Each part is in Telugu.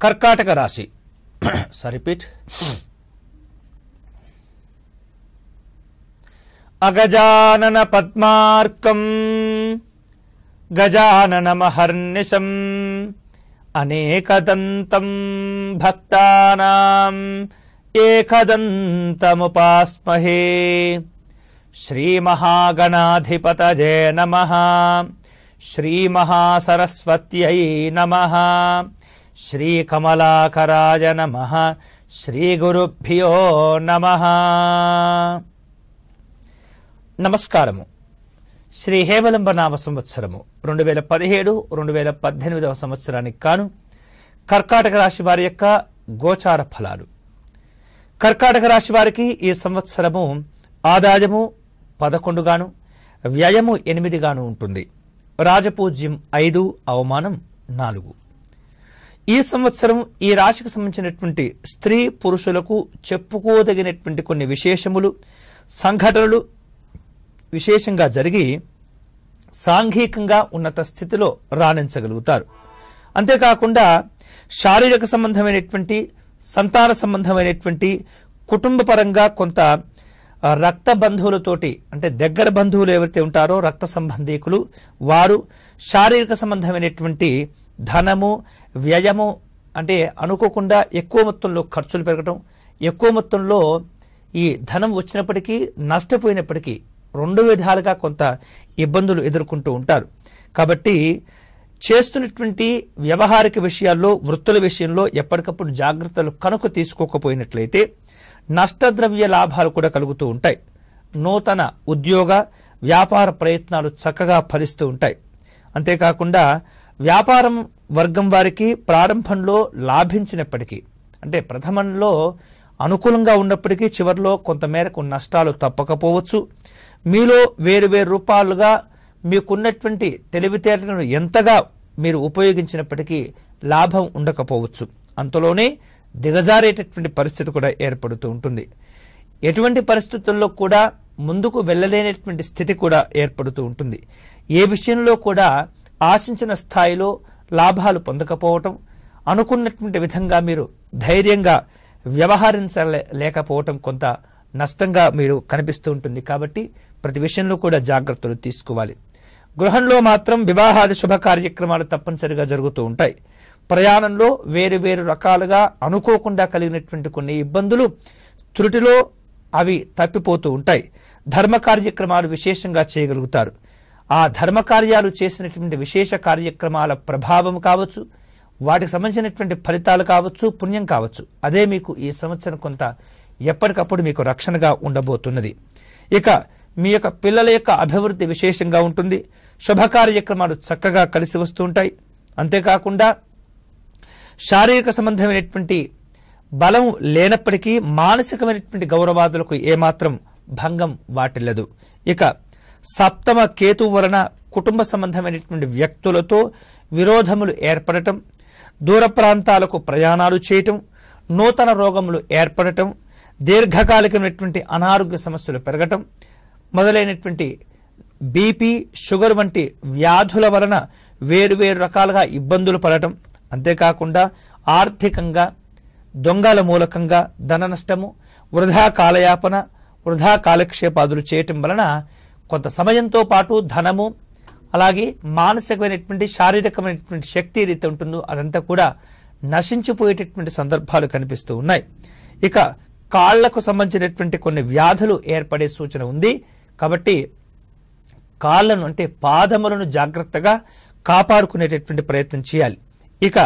కర్కాటక రాశి రిపీట్. అగజానన పద్మార్కం గజాననమహర్నిశం అనేకదంతం భక్తానాం ఏకదంతముపాస్మహే. శ్రీమహాగణాధిపతయే నమః. శ్రీమహాసరస్వత్యై నమః. శ్రీకమలాకరాయ నమః. శ్రీగురుభ్యో నమః. నమస్కారము. శ్రీ హేమలంబ నామ సంవత్సరము 2017-2018 సంవత్సరానికి కాను కర్కాటక రాశి వారి యొక్క గోచార ఫలాలు. కర్కాటక రాశి వారికి ఈ సంవత్సరము ఆదాయము 11 గాను, వ్యయము 8 గాను ఉంటుంది. రాజపూజ్యం 5, అవమానం 4. ఈ సంవత్సరం ఈ రాశికి సంబంధించినటువంటి స్త్రీ పురుషులకు చెప్పుకోదగినటువంటి కొన్ని విశేషములు, సంఘటనలు విశేషంగా జరిగి సాంఘికంగా ఉన్నత స్థితిలో రాణించగలుగుతారు. అంతేకాకుండా శారీరక సంబంధమైనటువంటి, సంతాన సంబంధమైనటువంటి, కుటుంబ పరంగా కొంత రక్త బంధువులతోటి, అంటే దగ్గర బంధువులు ఎవరైతే ఉంటారో రక్త సంబంధీకులు, వారు శారీరక సంబంధమైనటువంటి ధనము వ్యయము, అంటే అనుకోకుండా ఎక్కువ మొత్తంలో ఖర్చులు పెరగడం, ఎక్కువ మొత్తంలో ఈ ధనం వచ్చినప్పటికీ నష్టపోయినప్పటికీ 2 విధాలుగా కొంత ఇబ్బందులు ఎదుర్కొంటూ ఉంటారు. కాబట్టి చేస్తున్నటువంటి వ్యవహారిక విషయాల్లో, వృత్తుల విషయంలో ఎప్పటికప్పుడు జాగ్రత్తలు కనుక తీసుకోకపోయినట్లయితే నష్టద్రవ్య లాభాలు కూడా కలుగుతూ ఉంటాయి. నూతన ఉద్యోగ వ్యాపార ప్రయత్నాలు చక్కగా ఫలిస్తూ ఉంటాయి. అంతేకాకుండా వ్యాపారం వర్గం వారికి ప్రారంభంలో లాభించినప్పటికీ, అంటే ప్రథమంలో అనుకూలంగా ఉన్నప్పటికీ చివరిలో కొంతమేరకు నష్టాలు తప్పకపోవచ్చు. మీలో వేరు రూపాలుగా మీకున్నటువంటి తెలివితేటలను ఎంతగా మీరు ఉపయోగించినప్పటికీ లాభం ఉండకపోవచ్చు. అంతలోనే దిగజారేటటువంటి పరిస్థితి కూడా ఏర్పడుతూ ఉంటుంది. ఎటువంటి పరిస్థితుల్లో కూడా ముందుకు వెళ్ళలేనటువంటి స్థితి కూడా ఏర్పడుతూ ఉంటుంది. ఏ విషయంలో కూడా ఆశించిన స్థాయిలో లాభాలు పొందకపోవటం, అనుకున్నటువంటి విధంగా మీరు ధైర్యంగా వ్యవహరించలేకపోవటం కొంత నష్టంగా మీరు కనిపిస్తూ ఉంటుంది. కాబట్టి ప్రతి విషయంలో కూడా జాగ్రత్తలు తీసుకోవాలి. గృహంలో మాత్రం వివాహాది శుభ కార్యక్రమాలు తప్పనిసరిగా జరుగుతూ ఉంటాయి. ప్రయాణంలో వేరు రకాలుగా అనుకోకుండా కలిగినటువంటి కొన్ని ఇబ్బందులు త్రుటిలో అవి తప్పిపోతూ ఉంటాయి. ధర్మ కార్యక్రమాలు విశేషంగా చేయగలుగుతారు. ఆ ధర్మ కార్యాలు చేసినటువంటి విశేష కార్యక్రమాల ప్రభావం కావచ్చు, వాటికి సంబంధించినటువంటి ఫలితాలు కావచ్చు, పుణ్యం కావచ్చు, అదే మీకు ఈ సంవత్సరం కొంత ఎప్పటికప్పుడు మీకు రక్షణగా ఉండబోతున్నది. ఇక మీ యొక్క పిల్లల యొక్క అభివృద్ధి విశేషంగా ఉంటుంది. శుభ కార్యక్రమాలు చక్కగా కలిసి వస్తూ ఉంటాయి. అంతేకాకుండా శారీరక సంబంధమైనటువంటి బలం లేనప్పటికీ మానసికమైనటువంటి గౌరవాదులకు ఏమాత్రం భంగం వాటిల్లదు. ఇక సప్తమ కేతు వలన కుటుంబ సంబంధమైనటువంటి వ్యక్తులతో విరోధములు ఏర్పడటం, దూర ప్రాంతాలకు ప్రయాణాలు చేయటం, నూతన రోగములు ఏర్పడటం, దీర్ఘకాలికమైనటువంటి అనారోగ్య సమస్యలు పెరగటం మొదలైనటువంటి బీపీ, షుగర్ వంటి వ్యాధుల వలన వేరు రకాలుగా ఇబ్బందులు పడటం, అంతేకాకుండా ఆర్థికంగా దొంగల మూలకంగా ధన నష్టము, వృధా కాలయాపన, వృధా కాలక్షేపాదులు చేయటం వలన కొంత సమయంతో పాటు ధనము, అలాగే మానసికమైనటువంటి శారీరకమైనటువంటి శక్తి ఏదైతే ఉంటుందో అదంతా కూడా నశించిపోయేటటువంటి సందర్భాలు కనిపిస్తూ ఉన్నాయి. ఇక కాళ్లకు సంబంధించినటువంటి కొన్ని వ్యాధులు ఏర్పడే సూచన ఉంది. కాబట్టి కాళ్లను, అంటే పాదములను జాగ్రత్తగా కాపాడుకునేటటువంటి ప్రయత్నం చేయాలి. ఇక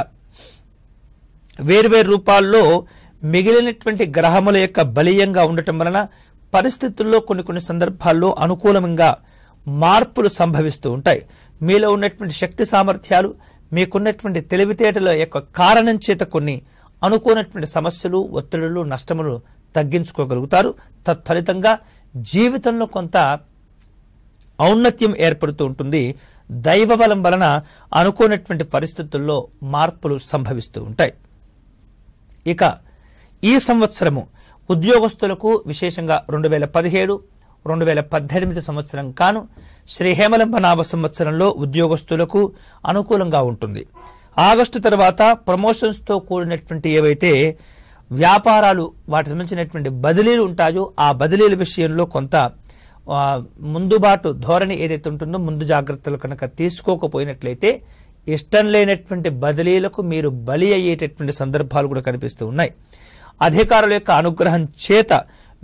వేరు రూపాల్లో మిగిలినటువంటి గ్రహముల యొక్క బలీయంగా ఉండటం వలన పరిస్థితుల్లో కొన్ని సందర్భాల్లో అనుకూలంగా మార్పులు సంభవిస్తూ ఉంటాయి. మీలో ఉన్నటువంటి శక్తి సామర్థ్యాలు, మీకున్నటువంటి తెలివితేటల యొక్క కారణం చేత కొన్ని అనుకోనటువంటి సమస్యలు, ఒత్తిడులు, నష్టములు తగ్గించుకోగలుగుతారు. తత్ఫలితంగా జీవితంలో కొంత ఔన్నత్యం ఏర్పడుతూ ఉంటుంది. దైవ బలం వలన అనుకోనటువంటి పరిస్థితుల్లో మార్పులు సంభవిస్తూ ఉంటాయి. ఇక ఈ సంవత్సరము ఉద్యోగస్తులకు విశేషంగా 2017-2018 సంవత్సరం కాను శ్రీ హేమలంబ నామ సంవత్సరంలో ఉద్యోగస్తులకు అనుకూలంగా ఉంటుంది. ఆగస్టు తర్వాత ప్రమోషన్స్తో కూడినటువంటి ఏవైతే వ్యాపారాలు వాటికి సంబంధించినటువంటి బదిలీలు ఉంటాయో ఆ బదిలీల విషయంలో కొంత ముందుబాటు ధోరణి ఏదైతే ఉంటుందో ముందు జాగ్రత్తలు కనుక తీసుకోకపోయినట్లయితే ఇష్టం లేనటువంటి బదిలీలకు మీరు బలి అయ్యేటటువంటి సందర్భాలు కూడా కనిపిస్తూ ఉన్నాయి. అధికారుల యొక్క అనుగ్రహం చేత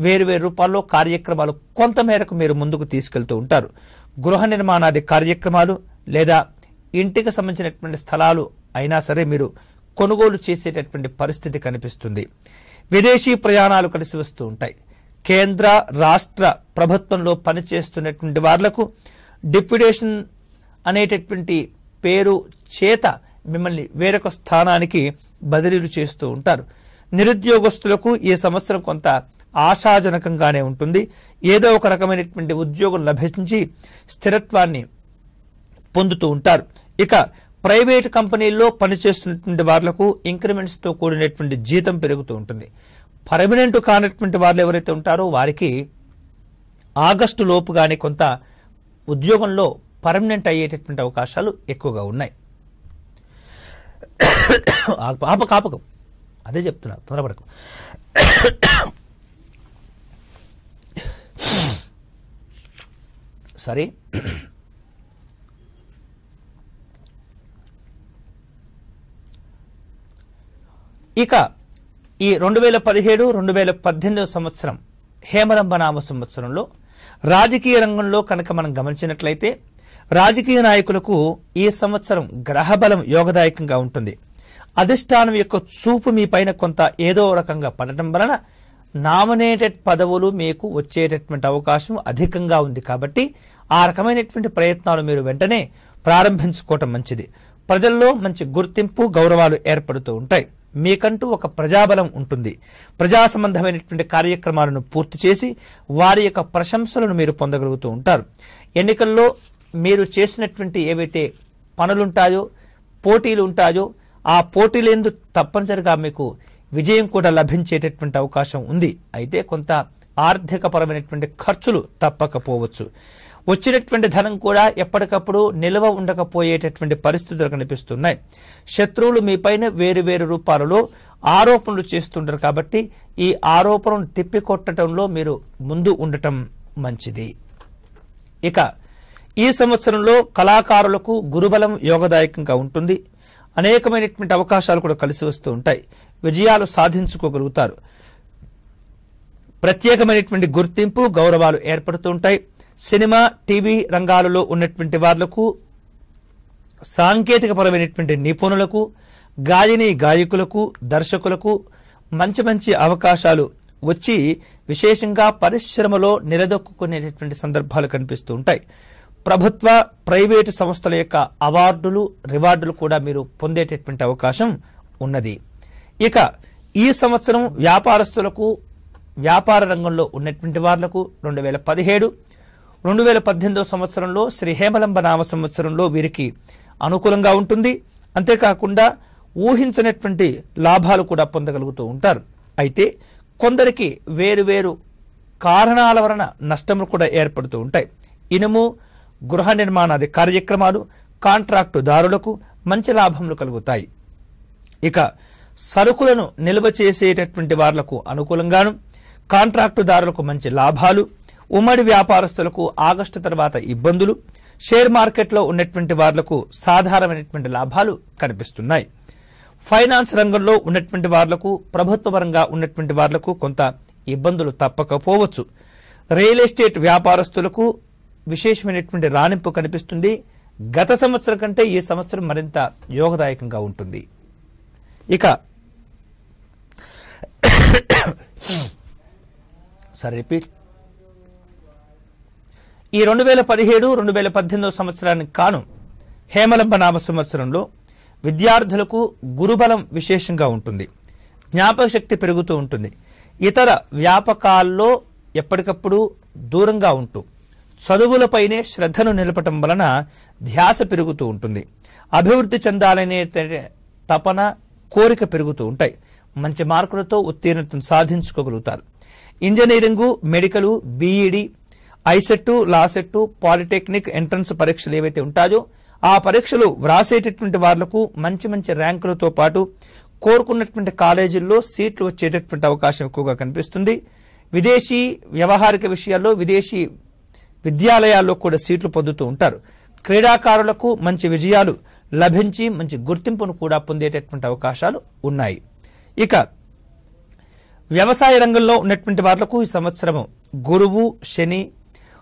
వేరువేరు రూపాల్లో కార్యక్రమాలు కొంతమేరకు మీరు ముందుకు తీసుకెళ్తూ ఉంటారు. గృహ నిర్మాణాది కార్యక్రమాలు లేదా ఇంటికి సంబంధించినటువంటి స్థలాలు అయినా సరే మీరు కొనుగోలు చేసేటటువంటి పరిస్థితి కనిపిస్తుంది. విదేశీ ప్రయాణాలు కలిసి వస్తూ ఉంటాయి. కేంద్ర రాష్ట్ర ప్రభుత్వంలో పనిచేస్తున్నటువంటి వాళ్లకు డిప్యుటేషన్ అనేటటువంటి పేరు చేత మిమ్మల్ని వేరొక స్థానానికి బదిలీలు చేస్తూ ఉంటారు. నిరుద్యోగస్తులకు ఈ సంవత్సరం కొంత ఆశాజనకంగానే ఉంటుంది. ఏదో ఒక రకమైనటువంటి ఉద్యోగం లభించి స్థిరత్వాన్ని పొందుతూ ఉంటారు. ఇక ప్రైవేట్ కంపెనీల్లో పనిచేస్తున్నటువంటి వాళ్లకు ఇంక్రిమెంట్స్ తో కూడినటువంటి జీతం పెరుగుతూ ఉంటుంది. పర్మనెంట్ కానటువంటి వాళ్ళు ఎవరైతే ఉంటారో వారికి ఆగస్టు లోపుగానే కొంత ఉద్యోగంలో పర్మనెంట్ అయ్యేటటువంటి అవకాశాలు ఎక్కువగా ఉన్నాయి. కాపకం అదే చెప్తున్నా, తొందరపడకు. సరే, ఇక ఈ 2017-2018 సంవత్సరం హేమరంభ నామ సంవత్సరంలో రాజకీయ రంగంలో కనుక మనం గమనించినట్లయితే రాజకీయ నాయకులకు ఈ సంవత్సరం గ్రహబలం యోగదాయకంగా ఉంటుంది. అధిష్టానం యొక్క చూపు మీ పైన కొంత ఏదో రకంగా పడటం వలన నామినేటెడ్ పదవులు మీకు వచ్చేటటువంటి అవకాశం అధికంగా ఉంది. కాబట్టి ఆ రకమైనటువంటి ప్రయత్నాలు మీరు వెంటనే ప్రారంభించుకోవటం మంచిది. ప్రజల్లో మంచి గుర్తింపు గౌరవాలు ఏర్పడుతూ ఉంటాయి. మీకంటూ ఒక ప్రజాబలం ఉంటుంది. ప్రజా సంబంధమైనటువంటి కార్యక్రమాలను పూర్తి చేసి వారి యొక్క ప్రశంసలను మీరు పొందగలుగుతూ ఉంటారు. ఎన్నికల్లో మీరు చేసినటువంటి ఏవైతే పనులుంటాయో పోటీలు ఉంటాయో ఆ పోటీలందు తప్పనిసరిగా మీకు విజయం కూడా లభించేటటువంటి అవకాశం ఉంది. అయితే కొంత ఆర్థిక పరమైనటువంటి ఖర్చులు తప్పకపోవచ్చు. వచ్చినటువంటి ధనం కూడా ఎప్పటికప్పుడు నిల్వ ఉండకపోయేటటువంటి పరిస్థితులు కనిపిస్తున్నాయి. శత్రువులు మీపైన వేరు రూపాలలో ఆరోపణలు చేస్తుంటారు. కాబట్టి ఈ ఆరోపణను తిప్పికొట్టడంలో మీరు ముందు ఉండటం మంచిది. ఇక ఈ సంవత్సరంలో కళాకారులకు గురుబలం యోగదాయకంగా ఉంటుంది. అనేకమైనటువంటి అవకాశాలు కూడా కలిసి వస్తూ ఉంటాయి. విజయాలు సాధించుకోగలుగుతారు. ప్రత్యేకమైనటువంటి గుర్తింపు గౌరవాలు ఏర్పడుతూ ఉంటాయి. సినిమా టీవీ రంగాలలో ఉన్నటువంటి వాళ్లకు సాంకేతికపరమైనటువంటి నిపుణులకు గాయకులకు దర్శకులకు మంచి అవకాశాలు వచ్చి విశేషంగా పరిశ్రమలో నిలదొక్కునేటటువంటి సందర్భాలు కనిపిస్తూ ఉంటాయి. ప్రభుత్వ ప్రైవేటు సంస్థల యొక్క అవార్డులు రివార్డులు కూడా మీరు పొందేటటువంటి అవకాశం ఉన్నది. ఇక ఈ సంవత్సరం వ్యాపారస్తులకు వ్యాపార రంగంలో ఉన్నటువంటి వాళ్లకు 2017-2018 సంవత్సరంలో శ్రీ హేమలంబ నామ సంవత్సరంలో వీరికి అనుకూలంగా ఉంటుంది. అంతేకాకుండా ఊహించినటువంటి లాభాలు కూడా పొందగలుగుతూ ఉంటారు. అయితే కొందరికి వేరు కారణాల వలన నష్టములు కూడా ఏర్పడుతూ ఉంటాయి. ఇనుము గృహ నిర్మాణాది కార్యక్రమాలు కాంట్రాక్టుదారులకు మంచి లాభములు కలుగుతాయి. ఇక సరుకులను నిల్వ చేసేటటువంటి వాళ్లకు అనుకూలంగాను కాంట్రాక్టుదారులకు మంచి లాభాలు, ఉమ్మడి వ్యాపారస్తులకు ఆగస్టు తర్వాత ఇబ్బందులు, షేర్ మార్కెట్లో ఉన్నటువంటి వాళ్లకు సాధారణమైనటువంటి లాభాలు కనిపిస్తున్నాయి. ఫైనాన్స్ రంగంలో ఉన్నటువంటి వాళ్లకు ప్రభుత్వ పరంగా ఉన్నటువంటి వాళ్లకు కొంత ఇబ్బందులు తప్పకపోవచ్చు. రియల్ ఎస్టేట్ వ్యాపారస్తులకు విశేషమైనటువంటి రాణింపు కనిపిస్తుంది. గత సంవత్సరం కంటే ఈ సంవత్సరం మరింత యోగదాయకంగా ఉంటుంది. ఇక రిపీట్ ఈ 2017-2018 సంవత్సరానికి కాను హేమలంబ నామ సంవత్సరంలో విద్యార్థులకు గురుబలం విశేషంగా ఉంటుంది. జ్ఞాపక శక్తి పెరుగుతూ ఉంటుంది. ఇతర వ్యాపకాల్లో ఎప్పటికప్పుడు దూరంగా ఉంటూ చదువులపైనే శ్రద్ధను నిలపటం వలన ధ్యాస పెరుగుతూ ఉంటుంది. అభివృద్ధి చెందాలనే తపన కోరిక పెరుగుతూ ఉంటాయి. మంచి మార్కులతో ఉత్తీర్ణతను సాధించుకోగలుగుతారు. Engineering medical BEd ICET LAWCET polytechnic entrance పరీక్షలు ఏవైతే ఉంటాయో ఆ పరీక్షలు వ్రాసేటటువంటి వాళ్లకు మంచి మంచి ర్యాంకులతో పాటు కోరుకున్నటువంటి కాలేజీల్లో సీట్లు వచ్చేటటువంటి అవకాశం ఎక్కువగా కనిపిస్తుంది. విదేశీ వ్యవహారిక విషయాల్లో విదేశీ విద్యాలయాల్లో కూడా సీట్లు పొందుతూ ఉంటారు. క్రీడాకారులకు మంచి విజయాలు లభించి మంచి గుర్తింపును కూడా పొందేటటువంటి అవకాశాలు ఉన్నాయి. ఇక వ్యవసాయ రంగంలో ఉన్నటువంటి వాళ్లకు ఈ సంవత్సరము గురువు, శని,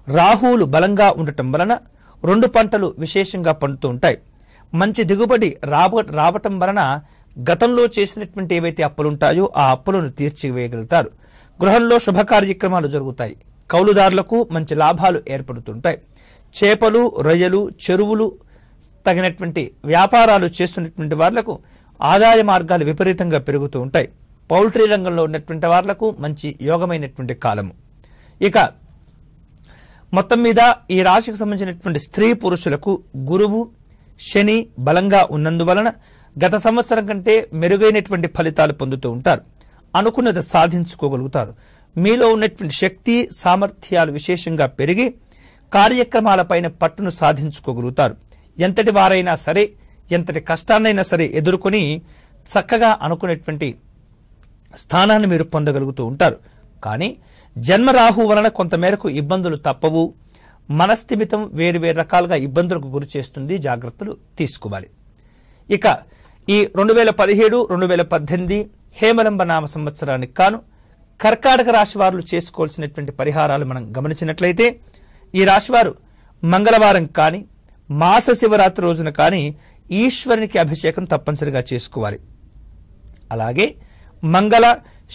రాహువులు బలంగా ఉండటం వలన 2 పంటలు విశేషంగా పండుతూ ఉంటాయి. మంచి దిగుబడి రావటం వలన గతంలో చేసినటువంటి ఏవైతే అప్పులుంటాయో ఆ అప్పులను తీర్చివేయగలుగుతారు. గృహంలో శుభ కార్యక్రమాలు జరుగుతాయి. కౌలుదారులకు మంచి లాభాలు ఏర్పడుతుంటాయి. చేపలు, రొయ్యలు, చెరువులు తగినటువంటి వ్యాపారాలు చేస్తున్నటువంటి వాళ్లకు ఆదాయ మార్గాలు విపరీతంగా పెరుగుతూ ఉంటాయి. పౌల్ట్రీ రంగంలో ఉన్నటువంటి వాళ్లకు మంచి యోగమైనటువంటి కాలము. ఇక మొత్తం మీద ఈ రాశికి సంబంధించినటువంటి స్త్రీ పురుషులకు గురువు, శని బలంగా ఉన్నందువలన గత సంవత్సరం కంటే మెరుగైనటువంటి ఫలితాలు పొందుతూ ఉంటారు. అనుకున్నది సాధించుకోగలుగుతారు. మీలో ఉన్నటువంటి శక్తి సామర్థ్యాలు విశేషంగా పెరిగి కార్యక్రమాలపైన పట్టును సాధించుకోగలుగుతారు. ఎంతటి వారైనా సరే, ఎంతటి కష్టాన్నైనా సరే ఎదుర్కొని చక్కగా అనుకునేటువంటి స్థానాన్ని మీరు పొందగలుగుతూ ఉంటారు. కానీ జన్మరాహు వలన కొంతమేరకు ఇబ్బందులు తప్పవు. మనస్థిమితం వేరు రకాలుగా ఇబ్బందులకు గురి చేస్తుంది. జాగ్రత్తలు తీసుకోవాలి. ఇక ఈ 2017-2018 హేమలంబ నామ సంవత్సరానికి కాను కర్కాటక రాశి వారు చేసుకోవాల్సినటువంటి పరిహారాలు మనం గమనించినట్లయితే, ఈ రాశివారు మంగళవారం కానీ మాస శివరాత్రి రోజున కానీ ఈశ్వరునికి అభిషేకం తప్పనిసరిగా చేసుకోవాలి. అలాగే మంగళ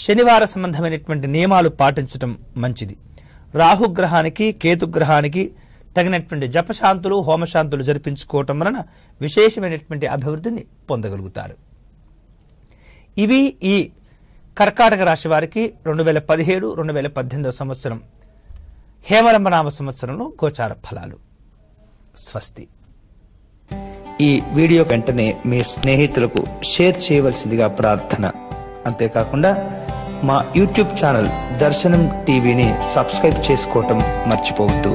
శనివార సంబంధమైనటువంటి నియమాలు పాటించడం మంచిది. రాహుగ్రహానికి, కేతుగ్రహానికి తగినటువంటి జపశాంతులు, హోమశాంతులు జరిపించుకోవటం వలన విశేషమైనటువంటి అభివృద్ధిని పొందగలుగుతారు. ఇవి ఈ కర్కాటక రాశి వారికి 2017-2018 సంవత్సరం హేమలంబనామ సంవత్సరంలో గోచార ఫలాలు. స్వస్తి. ఈ వీడియో వెంటనే మీ స్నేహితులకు షేర్ చేయవలసిందిగా ప్రార్థన. అంతేకాకుండా మా యూట్యూబ్ ఛానల్ దర్శనం టీవీని సబ్స్క్రైబ్ చేసుకోవటం మర్చిపోవద్దు.